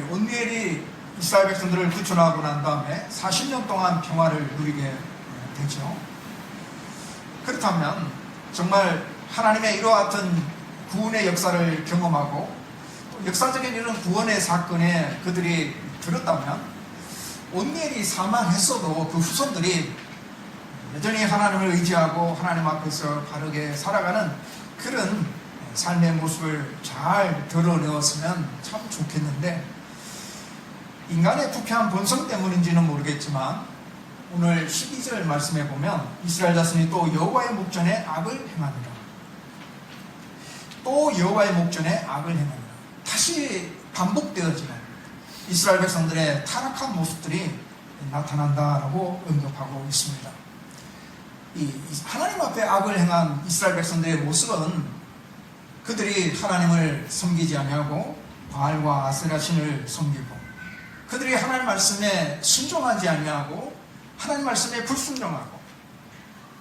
온니엘이 이스라엘 백성들을 구출하고 난 다음에 40년 동안 평화를 누리게 되죠. 그렇다면 정말 하나님의 이와 같은 구원의 역사를 경험하고 역사적인 이런 구원의 사건에 그들이 들었다면 온니엘이 사망했어도 그 후손들이 여전히 하나님을 의지하고 하나님 앞에서 바르게 살아가는 그런 삶의 모습을 잘 드러내었으면 참 좋겠는데, 인간의 부패한 본성 때문인지는 모르겠지만 오늘 12절 말씀에 보면 이스라엘 자손이 또 여호와의 목전에 악을 행하니라. 또 여호와의 목전에 악을 행하니라. 다시 반복되어지는 이스라엘 백성들의 타락한 모습들이 나타난다라고 언급하고 있습니다. 하나님 앞에 악을 행한 이스라엘 백성들의 모습은 그들이 하나님을 섬기지 아니하고 바알과 아세라 신을 섬기고, 그들이 하나님 말씀에 순종하지 아니하고 하나님 말씀에 불순종하고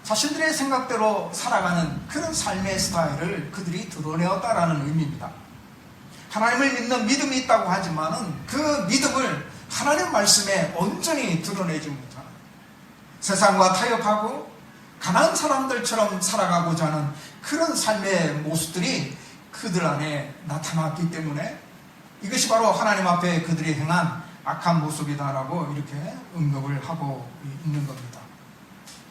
자신들의 생각대로 살아가는 그런 삶의 스타일을 그들이 드러내었다라는 의미입니다. 하나님을 믿는 믿음이 있다고 하지만은 그 믿음을 하나님 말씀에 온전히 드러내지 못하는, 세상과 타협하고 가난한 사람들처럼 살아가고자 하는 그런 삶의 모습들이 그들 안에 나타났기 때문에 이것이 바로 하나님 앞에 그들이 행한 악한 모습이다라고 이렇게 언급을 하고 있는 겁니다.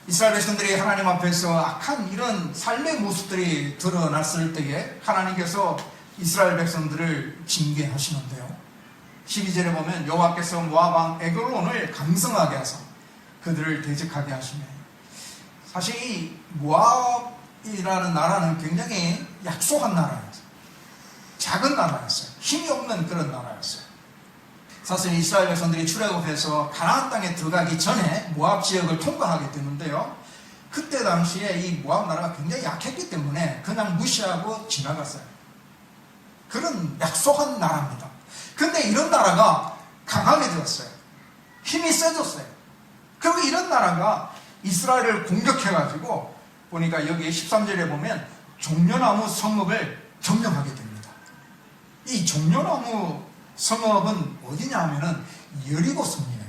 이스라엘 백성들이 하나님 앞에서 악한 이런 삶의 모습들이 드러났을 때에 하나님께서 이스라엘 백성들을 징계하시는데요. 12절에 보면 여호와께서 모압 왕 에글론을 강성하게 하사 그들을 대적하게 하시며, 사실 이 모압이라는 나라는 굉장히 약소한 나라였어요. 작은 나라였어요. 힘이 없는 그런 나라였어요. 사실 이스라엘 백성들이 출애굽해서 가나안 땅에 들어가기 전에 모압 지역을 통과하게 되는데요, 그때 당시에 이 모압 나라가 굉장히 약했기 때문에 그냥 무시하고 지나갔어요. 그런 약소한 나라입니다. 근데 이런 나라가 강함해졌어요. 힘이 세졌어요. 그리고 이런 나라가 이스라엘을 공격해가지고 보니까 여기 13절에 보면 종려나무 성읍을 점령하게 됩니다. 이 종려나무 성읍은 어디냐 하면은 여리고성이에요.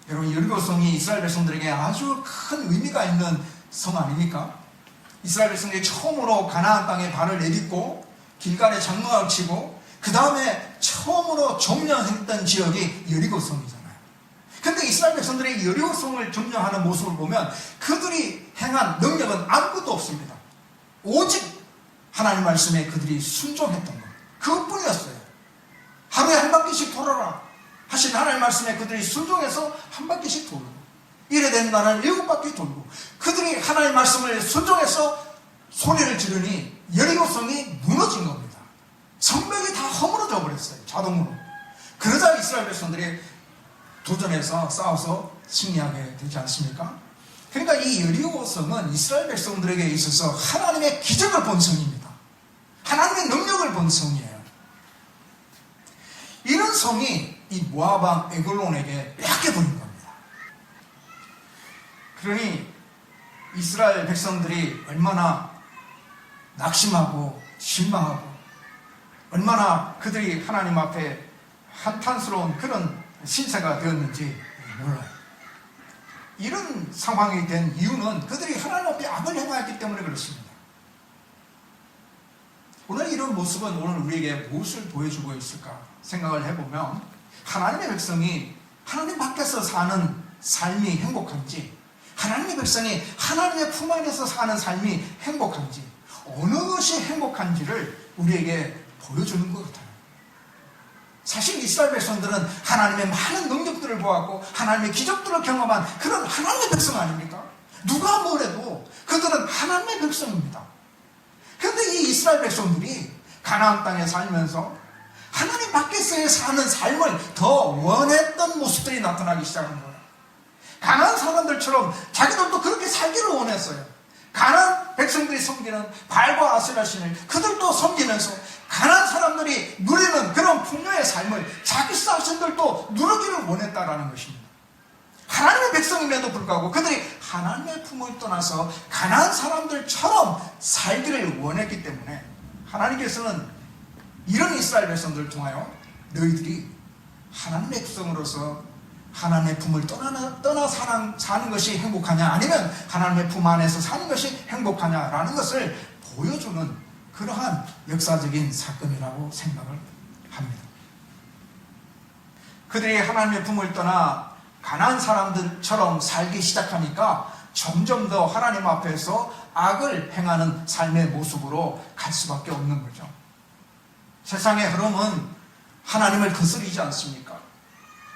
여러분, 여리고성이 이스라엘 백성들에게 아주 큰 의미가 있는 성 아닙니까? 이스라엘 백성들이 처음으로 가나안 땅에 발을 내딛고 길갈에 장막을 치고 그 다음에 처음으로 점령했던 지역이 여리고성이잖아요. 근데 이스라엘 백성들이 여리고성을 점령하는 모습을 보면 그들이 행한 능력은 아무것도 없습니다. 오직 하나님 말씀에 그들이 순종했던 것, 그것뿐이었어요. 하루에 한 바퀴씩 돌아라 하신 하나님 말씀에 그들이 순종해서 한 바퀴씩 돌고, 이래 된 날은 7바퀴 돌고, 그들이 하나님 말씀을 순종해서 소리를 지르니 여리고성이 무너진 겁니다. 성벽이 다 허물어져 버렸어요, 자동으로. 그러자 이스라엘 백성들이 도전해서 싸워서 승리하게 되지 않습니까? 그러니까 이 여리고성은 이스라엘 백성들에게 있어서 하나님의 기적을 본 성입니다. 하나님의 능력을 본 성이에요. 이런 성이 이 모압 왕 에글론에게 빼앗겨버린 겁니다. 그러니 이스라엘 백성들이 얼마나 낙심하고 실망하고 얼마나 그들이 하나님 앞에 한탄스러운 그런 신세가 되었는지 몰라요. 이런 상황이 된 이유는 그들이 하나님 앞에 악을 행하였기 때문에 그렇습니다. 오늘 이런 모습은 오늘 우리에게 무엇을 보여주고 있을까 생각을 해보면, 하나님의 백성이 하나님 밖에서 사는 삶이 행복한지, 하나님의 백성이 하나님의 품 안에서 사는 삶이 행복한지, 어느 것이 행복한지를 우리에게 보여주는 것 같아요. 사실 이스라엘 백성들은 하나님의 많은 능력들을 보았고 하나님의 기적들을 경험한 그런 하나님의 백성 아닙니까? 누가 뭐래도 그들은 하나님의 백성입니다. 그런데 이 이스라엘 백성들이 가나안 땅에 살면서 하나님 밖에서의 사는 삶을 더 원했던 모습들이 나타나기 시작한 거예요. 가나안 사람들처럼 자기들도 그렇게 살기를 원했어요. 가나안 백성들이 섬기는 바알과 아세라 신을 그들도 섬기면서 가나안 사람들이 누리는 그런 풍요의 삶을 자기 자신들도 누리기를 원했다라는 것입니다. 하나님의 백성임에도 불구하고 그들이 하나님의 품을 떠나서 가나안 사람들처럼 살기를 원했기 때문에 하나님께서는 이런 이스라엘 백성들을 통하여 너희들이 하나님의 백성으로서 하나님의 품을 떠나 사는 것이 행복하냐, 아니면 하나님의 품 안에서 사는 것이 행복하냐라는 것을 보여주는 그러한 역사적인 사건이라고 생각을 합니다. 그들이 하나님의 품을 떠나 가난한 사람들처럼 살기 시작하니까 점점 더 하나님 앞에서 악을 행하는 삶의 모습으로 갈 수밖에 없는 거죠. 세상의 흐름은 하나님을 거스르지 않습니까?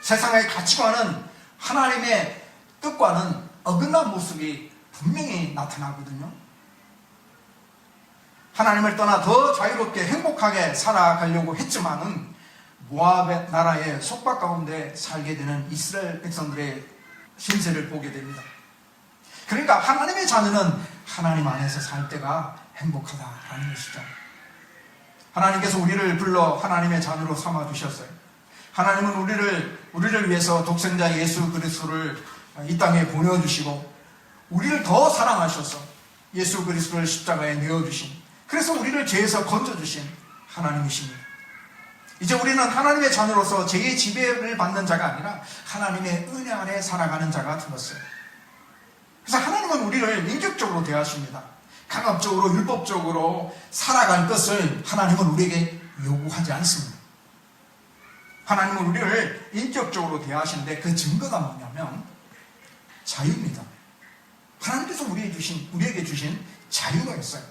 세상의 가치관은 하나님의 뜻과는 어긋난 모습이 분명히 나타나거든요. 하나님을 떠나 더 자유롭게 행복하게 살아가려고 했지만은 모압 나라의 속박 가운데 살게 되는 이스라엘 백성들의 신세를 보게 됩니다. 그러니까 하나님의 자녀는 하나님 안에서 살 때가 행복하다라는 것이죠. 하나님께서 우리를 불러 하나님의 자녀로 삼아주셨어요. 하나님은 우리를 위해서 독생자 예수 그리스도를 이 땅에 보내주시고 우리를 더 사랑하셔서 예수 그리스도를 십자가에 내어주신, 그래서 우리를 죄에서 건져주신 하나님이십니다. 이제 우리는 하나님의 자녀로서 죄의 지배를 받는 자가 아니라 하나님의 은혜 아래 살아가는 자가 되었어요. 그래서 하나님은 우리를 인격적으로 대하십니다. 강압적으로 율법적으로 살아갈 것을 하나님은 우리에게 요구하지 않습니다. 하나님은 우리를 인격적으로 대하시는데 그 증거가 뭐냐면 자유입니다. 하나님께서 우리에게 주신 자유가 있어요.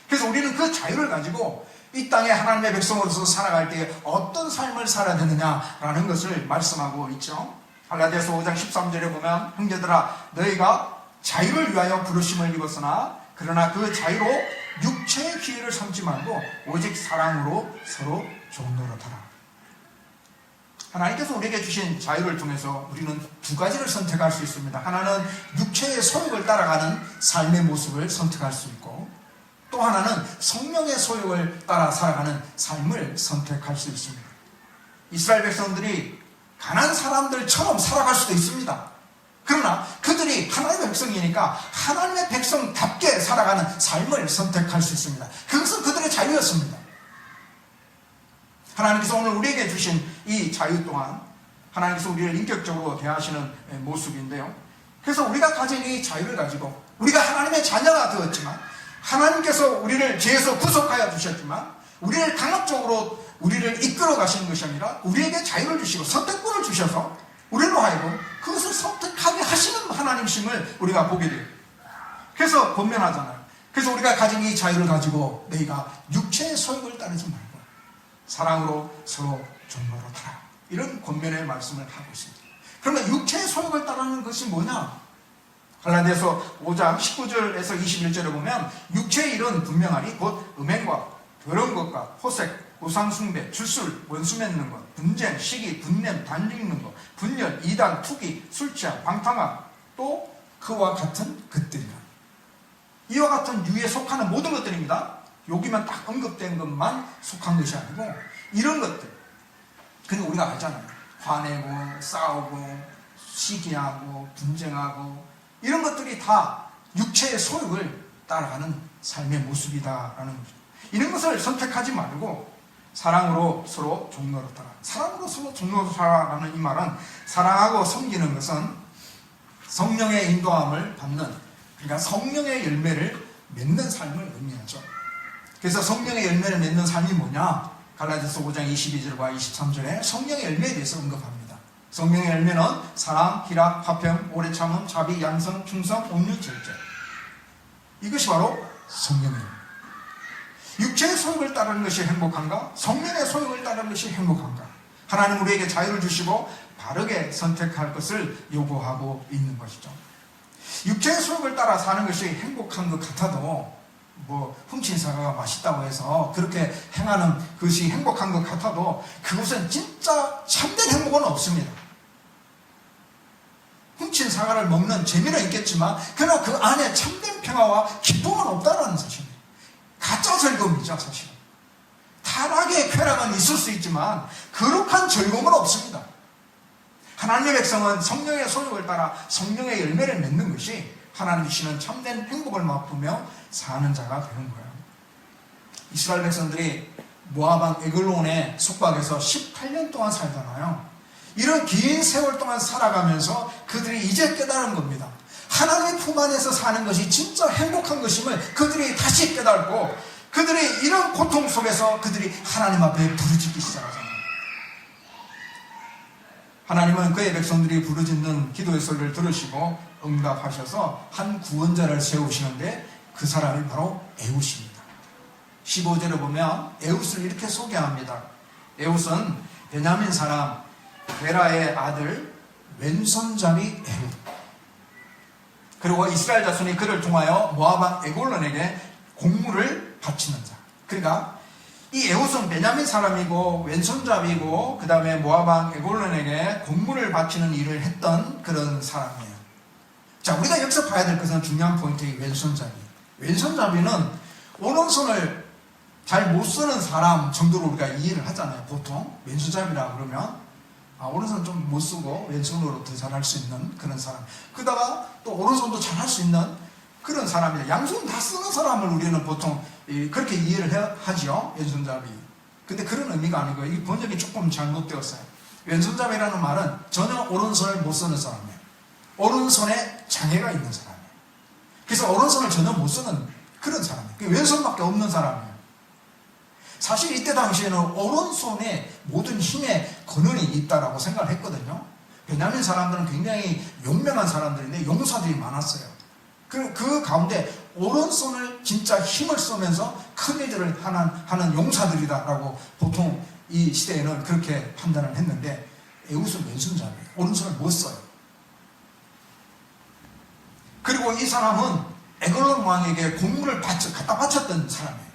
그래서 우리는 그 자유를 가지고 이 땅에 하나님의 백성으로서 살아갈 때 어떤 삶을 살아야 되느냐라는 것을 말씀하고 있죠. 갈라디아서 5장 13절에 보면 형제들아 너희가 자유를 위하여 부르심을 입었으나 그러나 그 자유로 육체의 기회를 삼지 말고 오직 사랑으로 서로 종노릇하라. 하나님께서 우리에게 주신 자유를 통해서 우리는 두 가지를 선택할 수 있습니다. 하나는 육체의 소욕을 따라가는 삶의 모습을 선택할 수 있고, 또 하나는 성령의 소욕을 따라 살아가는 삶을 선택할 수 있습니다. 이스라엘 백성들이 가난한 사람들처럼 살아갈 수도 있습니다. 그러나 그들이 하나님의 백성이니까 하나님의 백성답게 살아가는 삶을 선택할 수 있습니다. 그것은 그들의 자유였습니다. 하나님께서 오늘 우리에게 주신 이 자유 또한 하나님께서 우리를 인격적으로 대하시는 모습인데요. 그래서 우리가 가진 이 자유를 가지고 우리가 하나님의 자녀가 되었지만, 하나님께서 우리를 죄에서 구속하여 주셨지만 우리를 강압적으로 우리를 이끌어 가시는 것이 아니라 우리에게 자유를 주시고 선택권을 주셔서 우리로 하여금 그것을 선택하게 하시는 하나님심을 우리가 보게 돼요. 그래서 권면하잖아요. 그래서 우리가 가진 이 자유를 가지고 너희가 육체의 소욕을 따르지 말고 사랑으로 서로 종노릇하라, 이런 권면의 말씀을 하고 있습니다. 그러면 육체의 소욕을 따르는 것이 뭐냐? 갈라디아서 5장 19절에서 21절에 보면 육체의 일은 분명하니 곧 음행과 더러운 것과 호색, 우상숭배, 주술, 원수 맺는 것, 분쟁, 시기, 분냄, 단죄있는 것, 분열, 이단, 투기, 술취함, 방탕함, 또 그와 같은 것들이라. 이와 같은 유에 속하는 모든 것들입니다. 여기만 딱 언급된 것만 속한 것이 아니고 이런 것들, 그리고 우리가 알잖아요. 화내고 싸우고 시기하고 분쟁하고 이런 것들이 다 육체의 소욕을 따라가는 삶의 모습이다라는 거죠. 이런 것을 선택하지 말고 사랑으로 서로 종노릇하라. 사랑으로 서로 종노릇하라는 이 말은 사랑하고 섬기는 것은 성령의 인도함을 받는, 그러니까 성령의 열매를 맺는 삶을 의미하죠. 그래서 성령의 열매를 맺는 삶이 뭐냐? 갈라디아서 5장 22절과 23절에 성령의 열매에 대해서 언급합니다. 성령의 열매는 사랑, 희락, 화평, 오래 참음, 자비, 양성, 충성, 온유, 절제. 이것이 바로 성령의 열매. 육체의 소욕을 따르는 것이 행복한가? 성령의 소욕을 따르는 것이 행복한가? 하나님 우리에게 자유를 주시고 바르게 선택할 것을 요구하고 있는 것이죠. 육체의 소욕을 따라 사는 것이 행복한 것 같아도, 훔친 사과가 맛있다고 해서 그렇게 행하는 것이 행복한 것 같아도 그것은 진짜 참된 행복은 없습니다. 훔친 사과를 먹는 재미는 있겠지만 그러나 그 안에 참된 평화와 기쁨은 없다는 사실입니다. 가짜 즐거움이죠, 사실은. 타락의 쾌락은 있을 수 있지만 거룩한 즐거움은 없습니다. 하나님의 백성은 성령의 소욕을 따라 성령의 열매를 맺는 것이 하나님 주시는 참된 행복을 맛보며 사는 자가 되는 거예요. 이스라엘 백성들이 모압 에글론의 속박에서 18년 동안 살잖아요. 이런 긴 세월 동안 살아가면서 그들이 이제 깨달은 겁니다. 하나님의 품 안에서 사는 것이 진짜 행복한 것임을 그들이 다시 깨닫고, 그들이 이런 고통 속에서 그들이 하나님 앞에 부르짖기 시작하잖아요. 하나님은 그의 백성들이 부르짖는 기도의 소리를 들으시고 응답하셔서 한 구원자를 세우시는데 그 사람이 바로 에웃입니다. 15절에 보면 에웃을 이렇게 소개합니다. 에웃은 베냐민 사람 베라의 아들 왼손잡이 에웃, 그리고 이스라엘 자손이 그를 통하여 모압 왕 에골론에게 곡물을 바치는 자. 그러니까 이 에웃은 베냐민 사람이고 왼손잡이고 그 다음에 모압 왕 에골론에게 곡물을 바치는 일을 했던 그런 사람이에요. 자, 우리가 여기서 봐야 될 것은 중요한 포인트의 왼손잡이. 왼손잡이는 오른손을 잘 못 쓰는 사람 정도로 우리가 이해를 하잖아요. 보통 왼손잡이라 그러면 오른손 좀 못 쓰고 왼손으로 더 잘할 수 있는 그런 사람. 그러다가 또 오른손도 잘할 수 있는 그런 사람이다. 양손 다 쓰는 사람을 우리는 보통 그렇게 이해를 하죠. 왼손잡이. 근데 그런 의미가 아니고 이 번역이 조금 잘못되었어요. 왼손잡이라는 말은 전혀 오른손을 못 쓰는 사람이에요. 오른손에 장애가 있는 사람이에요. 그래서 오른손을 전혀 못 쓰는 그런 사람이에요. 왼손밖에 없는 사람이에요. 사실 이때 당시에는 오른손에 모든 힘의 근원이 있다라고 생각을 했거든요. 베냐민 사람들은 굉장히 용맹한 사람들인데 용사들이 많았어요. 그 가운데 오른손을 진짜 힘을 쓰면서 큰 일들을 하는 용사들이다라고 보통 이 시대에는 그렇게 판단을 했는데, 에웃은 왼손잡이에요. 오른손을 못 써요. 그리고 이 사람은 에글론 왕에게 곡물을 갖다 바쳤던 사람이에요.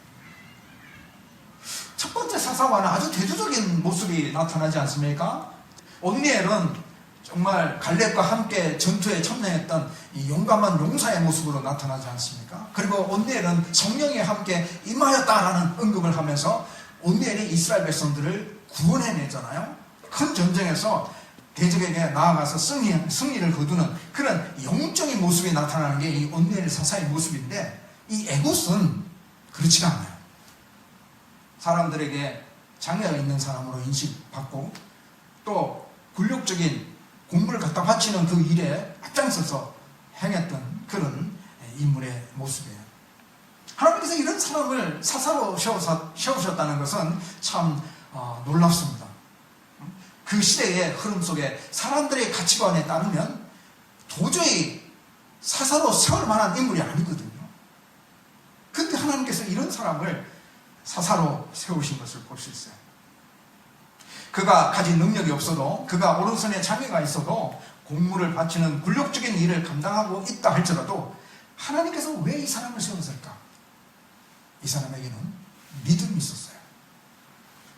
첫 번째 사사와는 아주 대조적인 모습이 나타나지 않습니까? 온니엘은 정말 갈렙과 함께 전투에 참여했던 이 용감한 용사의 모습으로 나타나지 않습니까? 그리고 온니엘은 성령이 함께 임하였다라는 언급을 하면서 온니엘이 이스라엘 백성들을 구원해내잖아요. 큰 전쟁에서 대적에게 나아가서 승리를 거두는 그런 영적인 모습이 나타나는 게 이 온니엘 사사의 모습인데, 이 에굿은 그렇지가 않아요. 사람들에게 장애가 있는 사람으로 인식받고 또 굴욕적인 곡물을 갖다 바치는 그 일에 앞장서서 행했던 그런 인물의 모습이에요. 하나님께서 이런 사람을 사사로 세우셨다는 것은 참 놀랍습니다. 그 시대의 흐름 속에 사람들의 가치관에 따르면 도저히 사사로 세울 만한 인물이 아니거든요. 그런데 하나님께서 이런 사람을 사사로 세우신 것을 볼 수 있어요. 그가 가진 능력이 없어도, 그가 오른손에 장애가 있어도 곡물을 바치는 굴욕적인 일을 감당하고 있다 할지라도 하나님께서 왜 이 사람을 세우셨을까? 이 사람에게는 믿음이 있었어요.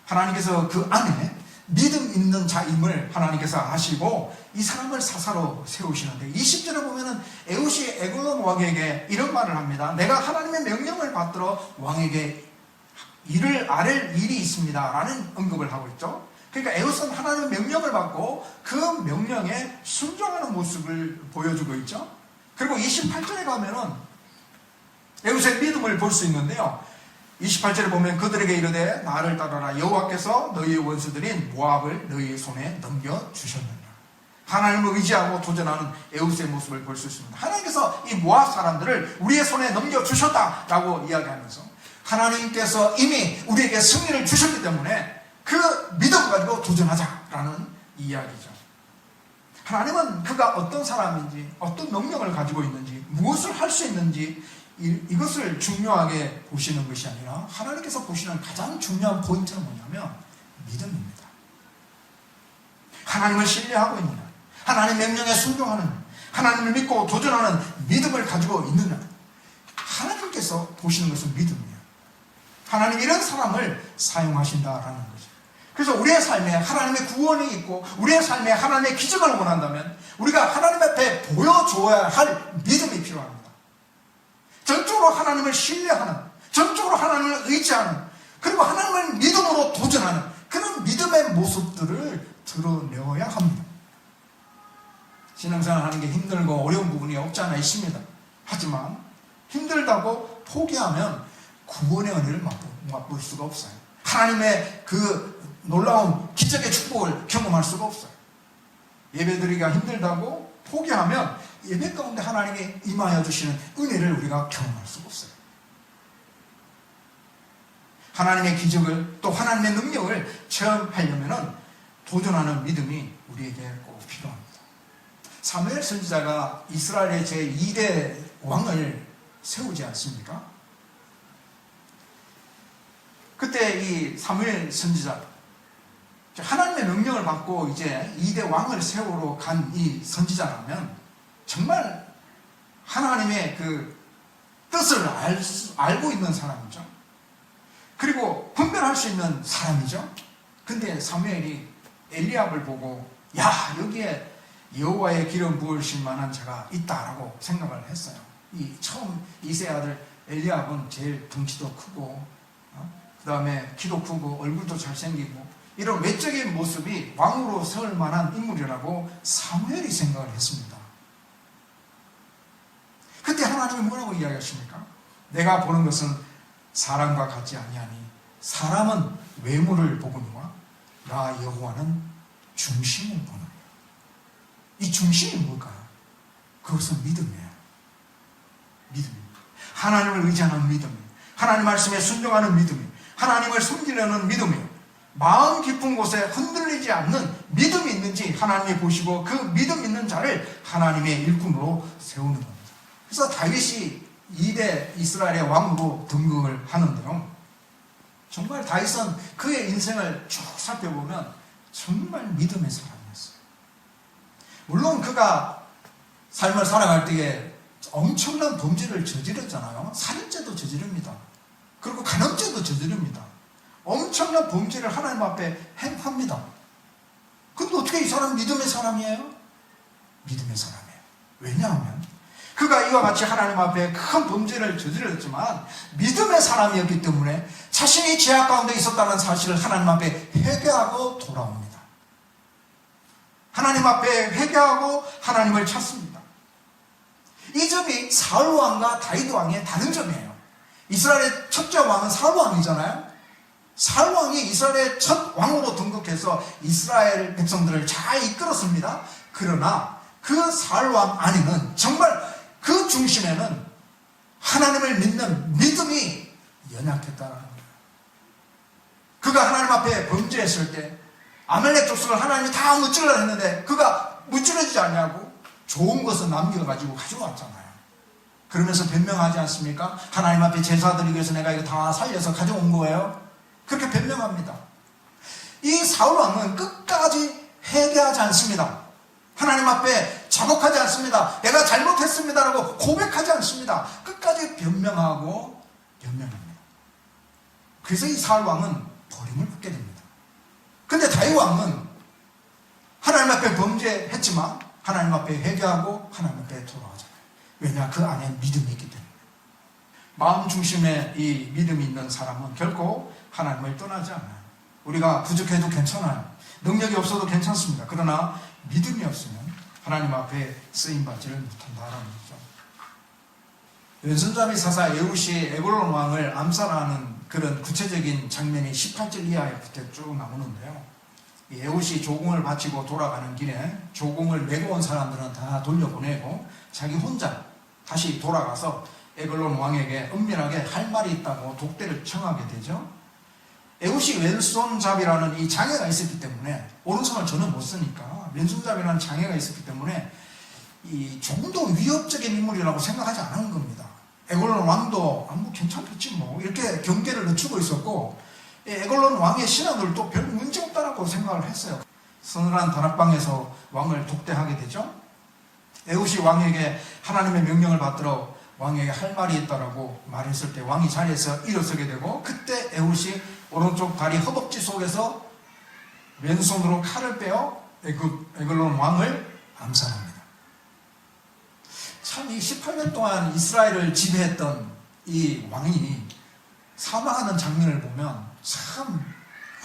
하나님께서 그 안에 믿음 있는 자임을 하나님께서 아시고 이 사람을 사사로 세우시는데, 20절에 보면은 에웃이 에글론 왕에게 이런 말을 합니다. 내가 하나님의 명령을 받들어 왕에게 일을 아랠 일이 있습니다 라는 언급을 하고 있죠. 그러니까 에웃은 하나님의 명령을 받고 그 명령에 순종하는 모습을 보여주고 있죠. 그리고 28절에 가면은 에웃의 믿음을 볼 수 있는데요. 28절에 보면 그들에게 이르되 나를 따르라. 여호와께서 너희의 원수들인 모압을 너희의 손에 넘겨주셨느니라. 하나님을 의지하고 도전하는 에웃의 모습을 볼 수 있습니다. 하나님께서 이 모압 사람들을 우리의 손에 넘겨주셨다라고 이야기하면서 하나님께서 이미 우리에게 승리를 주셨기 때문에 그 믿음 가지고 도전하자라는 이야기죠. 하나님은 그가 어떤 사람인지, 어떤 능력을 가지고 있는지, 무엇을 할 수 있는지 이것을 중요하게 보시는 것이 아니라 하나님께서 보시는 가장 중요한 포인트는 뭐냐면 믿음입니다. 하나님을 신뢰하고 있느냐, 하나님 명령에 순종하는, 하나님을 믿고 도전하는 믿음을 가지고 있느냐, 하나님께서 보시는 것은 믿음이에요. 하나님 이런 사람을 사용하신다라는 거죠. 그래서 우리의 삶에 하나님의 구원이 있고 우리의 삶에 하나님의 기적을 원한다면 우리가 하나님 앞에 보여줘야 할 믿음이 필요합니다. 전적으로 하나님을 신뢰하는, 전적으로 하나님을 의지하는, 그리고 하나님을 믿음으로 도전하는 그런 믿음의 모습들을 드러내어야 합니다. 신앙생활 하는 게 힘들고 어려운 부분이 없지 않아 있습니다. 하지만 힘들다고 포기하면 구원의 은혜를 맛볼 수가 없어요. 하나님의 그 놀라운 기적의 축복을 경험할 수가 없어요. 예배드리기가 힘들다고 포기하면 예배 가운데 하나님이 임하여 주시는 은혜를 우리가 경험할 수가 없어요. 하나님의 기적을 또 하나님의 능력을 체험하려면 도전하는 믿음이 우리에게 꼭 필요합니다. 사무엘 선지자가 이스라엘의 제2대 왕을 세우지 않습니까? 그때 이 사무엘 선지자, 하나님의 명령을 받고 이제 2대 왕을 세우러 간 이 선지자라면 정말 하나님의 그 뜻을 알고 있는 사람이죠. 그리고 분별할 수 있는 사람이죠. 근데 사무엘이 엘리압을 보고 야, 여기에 여호와의 기름 부으실 만한 자가 있다라고 생각을 했어요. 이 처음 이세 아들 엘리압은 제일 덩치도 크고 그 다음에 키도 크고 얼굴도 잘생기고 이런 외적인 모습이 왕으로 세울 만한 인물이라고 사무엘이 생각을 했습니다. 그때 하나님이 뭐라고 이야기하십니까? 내가 보는 것은 사람과 같지 아니하니 사람은 외모를 보거니와 나 여호와는 중심을 보느니라. 이 중심이 뭘까요? 그것은 믿음이에요. 믿음입니다. 하나님을 의지하는 믿음이에요. 하나님 말씀에 순종하는 믿음이에요. 하나님을 섬기려는 믿음이에요. 마음 깊은 곳에 흔들리지 않는 믿음이 있는지 하나님이 보시고 그 믿음 있는 자를 하나님의 일꾼으로 세우는 겁니다. 그래서 다윗이 2대 이스라엘의 왕으로 등극을 하는데요. 정말 다윗은 그의 인생을 쭉 살펴보면 정말 믿음의 사람이었어요. 물론 그가 삶을 살아갈 때에 엄청난 범죄를 저지르잖아요. 살인죄도 저지릅니다. 그리고 간음죄도 저지릅니다. 엄청난 범죄를 하나님 앞에 행합니다. 근데 어떻게 이 사람은 믿음의 사람이에요? 믿음의 사람이에요. 왜냐하면 그가 이와 같이 하나님 앞에 큰 범죄를 저질렀지만 믿음의 사람이었기 때문에 자신이 죄악 가운데 있었다는 사실을 하나님 앞에 회개하고 돌아옵니다. 하나님 앞에 회개하고 하나님을 찾습니다. 이 점이 사울 왕과 다윗 왕의 다른 점이에요. 이스라엘의 첫째 왕은 사울 왕이잖아요. 사울 왕이 이스라엘의 첫 왕으로 등극해서 이스라엘 백성들을 잘 이끌었습니다. 그러나 그 사울 왕 안에는 정말 그 중심에는 하나님을 믿는 믿음이 연약했다는 거예요. 그가 하나님 앞에 범죄했을 때 아말렉 족속을 하나님이 다 무찌르려 했는데 그가 무찌르지 않냐고 좋은 것은 남겨가지고 가져왔잖아요. 그러면서 변명하지 않습니까? 하나님 앞에 제사 드리기 위해서 내가 이거 다 살려서 가져온 거예요. 그렇게 변명합니다. 이 사울 왕은 끝까지 회개하지 않습니다. 하나님 앞에 자복하지 않습니다. 내가 잘못했습니다라고 고백하지 않습니다. 끝까지 변명합니다. 그래서 이 사울 왕은 버림을 받게 됩니다. 근데 다윗 왕은 하나님 앞에 범죄했지만 하나님 앞에 회개하고 하나님 앞에 돌아가잖아요. 왜냐? 그 안에 믿음이 있기 때문에. 마음 중심에 이 믿음이 있는 사람은 결코 하나님을 떠나지 않아요. 우리가 부족해도 괜찮아요. 능력이 없어도 괜찮습니다. 그러나 믿음이 없으면 하나님 앞에 쓰임받지를 못한다는 거죠. 왼손잡이 사사 에훗이 에글론 왕을 암살하는 그런 구체적인 장면이 18절 이하에 그때 쭉 나오는데요. 이 에훗이 조공을 바치고 돌아가는 길에 조공을 메고 온 사람들은 다 돌려보내고 자기 혼자 다시 돌아가서 에글론 왕에게 은밀하게 할 말이 있다고 독대를 청하게 되죠. 에훗이 왼손잡이라는 이 장애가 있었기 때문에 오른손을 저는 못 쓰니까 왼손잡이라는 장애가 있었기 때문에 이 조금 더 위협적인 인물이라고 생각하지 않은 겁니다. 에글론 왕도 뭐 괜찮겠지 뭐 이렇게 경계를 늦추고 있었고 에글론 왕의 신하들도 별 문제 없다라고 생각을 했어요. 서늘한 다락방에서 왕을 독대하게 되죠. 에훗이 왕에게 하나님의 명령을 받들어 왕에게 할 말이 있다라고 말했을 때 왕이 자리에서 일어서게 되고 그때 에훗이 오른쪽 다리 허벅지 속에서 왼손으로 칼을 빼어 에글론 왕을 암살합니다. 참 이 18년 동안 이스라엘을 지배했던 이 왕이 사망하는 장면을 보면 참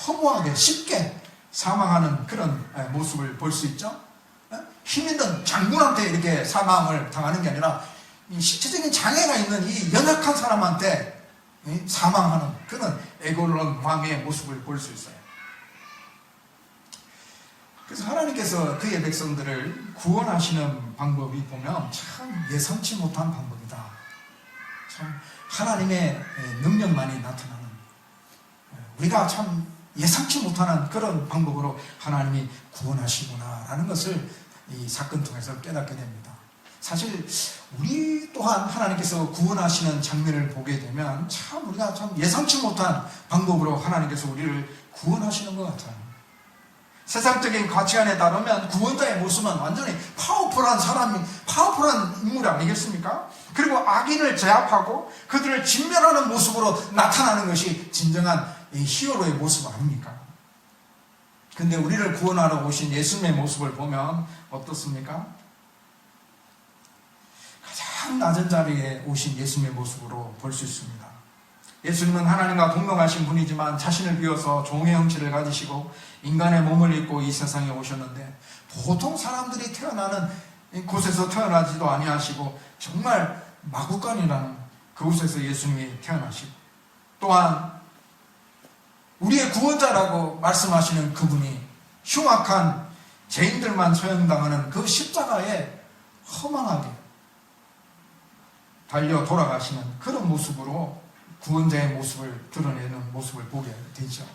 허무하게 쉽게 사망하는 그런 모습을 볼 수 있죠. 힘 있는 장군한테 이렇게 사망을 당하는 게 아니라 이 신체적인 장애가 있는 이 연약한 사람한테 사망하는 그런 에골론 왕의 모습을 볼 수 있어요. 그래서 하나님께서 그의 백성들을 구원하시는 방법이 보면 참 예상치 못한 방법이다. 참 하나님의 능력만이 나타나는, 우리가 참 예상치 못하는 그런 방법으로 하나님이 구원하시구나라는 것을 이 사건 통해서 깨닫게 됩니다. 사실 우리 또한 하나님께서 구원하시는 장면을 보게 되면 참 우리가 참 예상치 못한 방법으로 하나님께서 우리를 구원하시는 것 같아요. 세상적인 가치관에 따르면 구원자의 모습은 완전히 파워풀한 인물 아니겠습니까? 그리고 악인을 제압하고 그들을 진멸하는 모습으로 나타나는 것이 진정한 이 히어로의 모습 아닙니까? 근데 우리를 구원하러 오신 예수님의 모습을 보면 어떻습니까? 가장 낮은 자리에 오신 예수님의 모습으로 볼 수 있습니다. 예수님은 하나님과 동등하신 분이지만 자신을 비워서 종의 형체를 가지시고 인간의 몸을 입고 이 세상에 오셨는데, 보통 사람들이 태어나는 곳에서 태어나지도 아니하시고 정말 마구간이라는 그곳에서 예수님이 태어나시고, 또한 우리의 구원자라고 말씀하시는 그분이 흉악한 죄인들만 처형당하는 그 십자가에 허망하게 달려 돌아가시는 그런 모습으로 구원자의 모습을 드러내는 모습을 보게 되죠.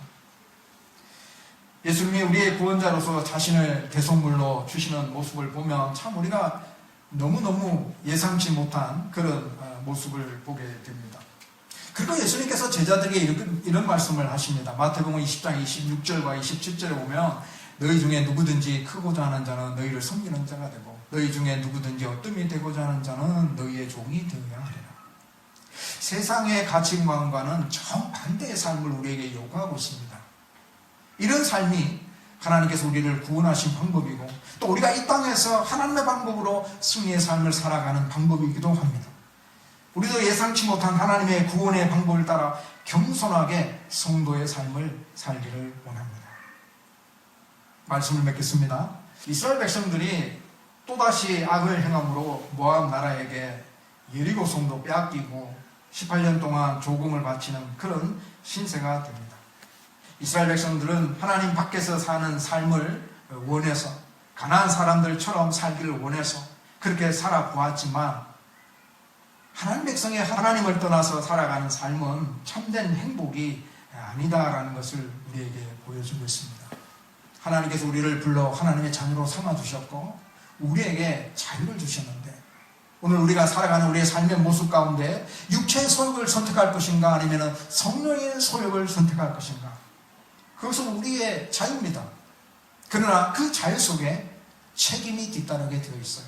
예수님이 우리의 구원자로서 자신을 대속물로 주시는 모습을 보면 참 우리가 너무너무 예상치 못한 그런 모습을 보게 됩니다. 그리고 예수님께서 제자들에게 이런 말씀을 하십니다. 마태복음 20장 26절과 27절에 보면 너희 중에 누구든지 크고자 하는 자는 너희를 섬기는 자가 되고 너희 중에 누구든지 어뜸이 되고자 하는 자는 너희의 종이 되어야 하리라. 세상의 가치관과는 정반대의 삶을 우리에게 요구하고 있습니다. 이런 삶이 하나님께서 우리를 구원하신 방법이고 또 우리가 이 땅에서 하나님의 방법으로 승리의 삶을 살아가는 방법이기도 합니다. 우리도 예상치 못한 하나님의 구원의 방법을 따라 겸손하게 성도의 삶을 살기를 원합니다. 말씀을 맺겠습니다. 이스라엘 백성들이 또다시 악을 행함으로 모압 나라에게 여리고 성도 빼앗기고 18년 동안 조공을 바치는 그런 신세가 됩니다. 이스라엘 백성들은 하나님 밖에서 사는 삶을 원해서 가나안 사람들처럼 살기를 원해서 그렇게 살아보았지만 하나님 백성이 하나님을 떠나서 살아가는 삶은 참된 행복이 아니다라는 것을 우리에게 보여주고 있습니다. 하나님께서 우리를 불러 하나님의 자녀로 삼아주셨고 우리에게 자유를 주셨는데 오늘 우리가 살아가는 우리의 삶의 모습 가운데 육체의 소욕을 선택할 것인가 아니면 성령의 소욕을 선택할 것인가, 그것은 우리의 자유입니다. 그러나 그 자유 속에 책임이 뒤따르게 되어 있어요.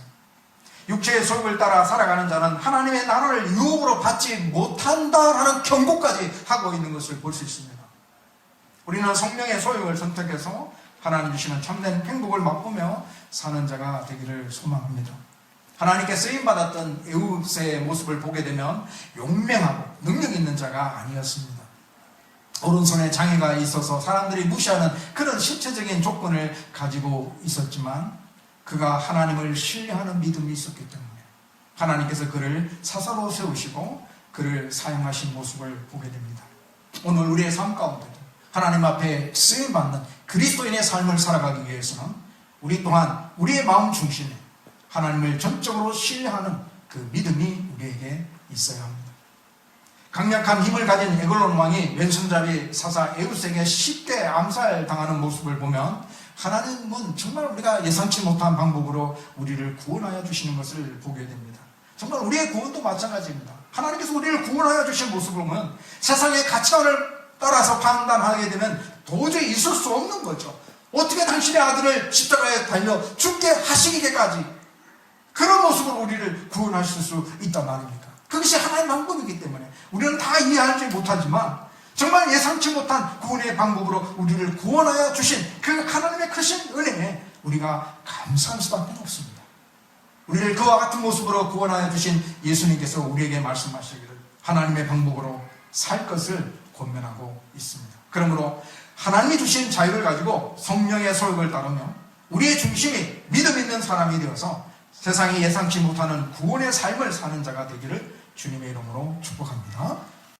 육체의 소욕을 따라 살아가는 자는 하나님의 나라를 유업으로 받지 못한다라는 경고까지 하고 있는 것을 볼 수 있습니다. 우리는 성령의 소욕을 선택해서 하나님 주시는 참된 행복을 맛보며 사는 자가 되기를 소망합니다. 하나님께 쓰임받았던 에웃의 모습을 보게 되면 용맹하고 능력 있는 자가 아니었습니다. 오른손에 장애가 있어서 사람들이 무시하는 그런 신체적인 조건을 가지고 있었지만 그가 하나님을 신뢰하는 믿음이 있었기 때문에 하나님께서 그를 사사로 세우시고 그를 사용하신 모습을 보게 됩니다. 오늘 우리의 삶 가운데도 하나님 앞에 쓰임받는 그리스도인의 삶을 살아가기 위해서는 우리 또한 우리의 마음 중심에 하나님을 전적으로 신뢰하는 그 믿음이 우리에게 있어야 합니다. 강력한 힘을 가진 에글론 왕이 왼손잡이 사사 에웃에게 쉽게 암살당하는 모습을 보면 하나님은 정말 우리가 예상치 못한 방법으로 우리를 구원하여 주시는 것을 보게 됩니다. 정말 우리의 구원도 마찬가지입니다. 하나님께서 우리를 구원하여 주신 모습을 보면 세상의 가치관을 따라서 판단하게 되면 도저히 있을 수 없는 거죠. 어떻게 당신의 아들을 십자가에 달려 죽게 하시기까지 그런 모습으로 우리를 구원하실 수 있단 말입니까? 그것이 하나님의 방법이기 때문에 우리는 다 이해하지 못하지만 정말 예상치 못한 구원의 방법으로 우리를 구원하여 주신 그 하나님의 크신 은혜에 우리가 감사할 수밖에 없습니다. 우리를 그와 같은 모습으로 구원하여 주신 예수님께서 우리에게 말씀하시기를 하나님의 방법으로 살 것을 권면하고 있습니다. 그러므로 하나님이 주신 자유를 가지고 성령의 소욕을 따르며 우리의 중심이 믿음 있는 사람이 되어서 세상이 예상치 못하는 구원의 삶을 사는 자가 되기를 주님의 이름으로 축복합니다.